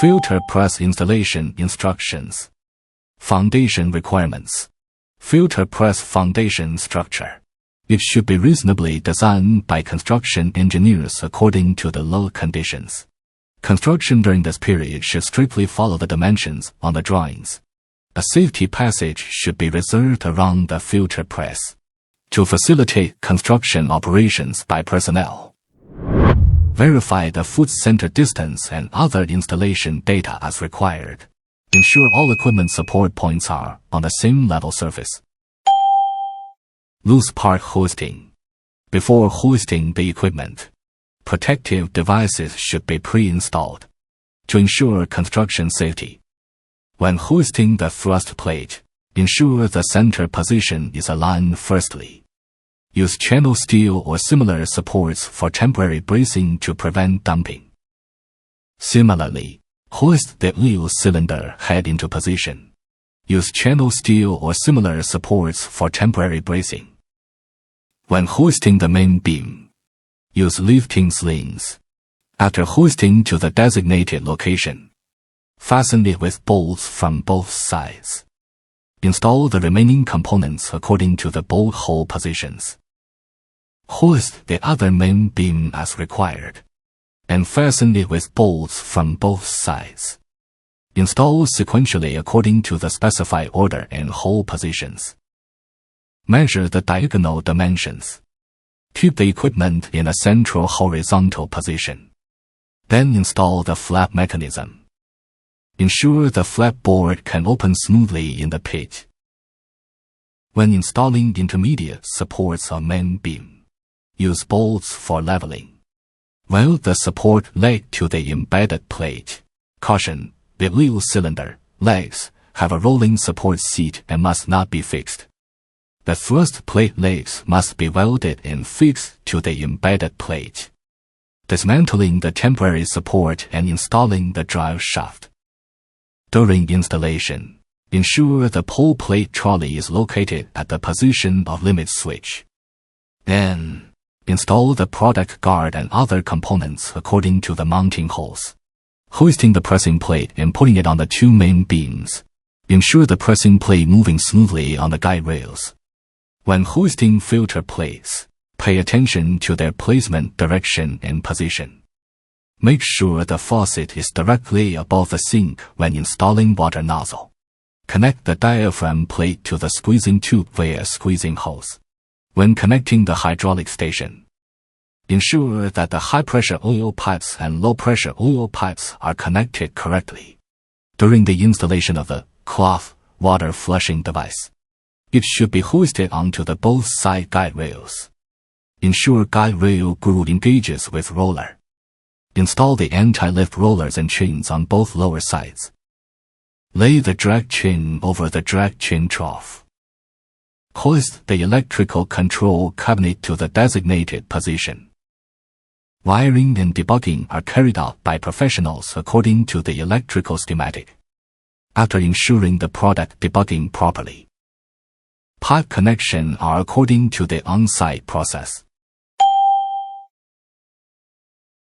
Filter press installation instructions. Foundation requirements. Filter press foundation structure. It should be reasonably designed by construction engineers according to the load conditions. Construction during this period should strictly follow the dimensions on the drawings. A safety passage should be reserved around the filter press to facilitate construction operations by personnel. Verify the foot center distance and other installation data as required. Ensure all equipment support points are on the same level surface. Loose part hoisting. Before hoisting the equipment, protective devices should be pre-installed to ensure construction safety. When hoisting the thrust plate, ensure the center position is aligned firstly. Use channel steel or similar supports for temporary bracing to prevent dumping. Similarly, hoist the wheel cylinder head into position. Use channel steel or similar supports for temporary bracing. When hoisting the main beam, use lifting slings. After hoisting to the designated location, fasten it with bolts from both sides. Install the remaining components according to the bolt hole positions. Hoist the other main beam as required, and fasten it with bolts from both sides. Install sequentially according to the specified order and hole positions. Measure the diagonal dimensions. Keep the equipment in a central horizontal position. Then install the flap mechanism. Ensure the flap board can open smoothly in the pit. When installing intermediate supports on main beam, use bolts for leveling. Weld the support leg to the embedded plate. Caution: the wheel cylinder legs have a rolling support seat and must not be fixed. The thrust plate legs must be welded and fixed to the embedded plate. Dismantling the temporary support and installing the drive shaft. During installation, ensure the pull plate trolley is located at the position of limit switch. Then, install the product guard and other components according to the mounting holes. Hoisting the pressing plate and putting it on the two main beams. Ensure the pressing plate moving smoothly on the guide rails. When hoisting filter plates, pay attention to their placement, direction, and position. Make sure the faucet is directly above the sink when installing water nozzle. Connect the diaphragm plate to the squeezing tube via squeezing hose. When connecting the hydraulic station, ensure that the high-pressure oil pipes and low-pressure oil pipes are connected correctly. During the installation of the cloth water flushing device, it should be hoisted onto the both side guide rails. Ensure guide rail groove engages with roller. Install the anti-lift rollers and chains on both lower sides. Lay the drag chain over the drag chain trough. Hoist the electrical control cabinet to the designated position. Wiring and debugging are carried out by professionals according to the electrical schematic. After ensuring the product debugging properly, pipe connection are according to the on-site process.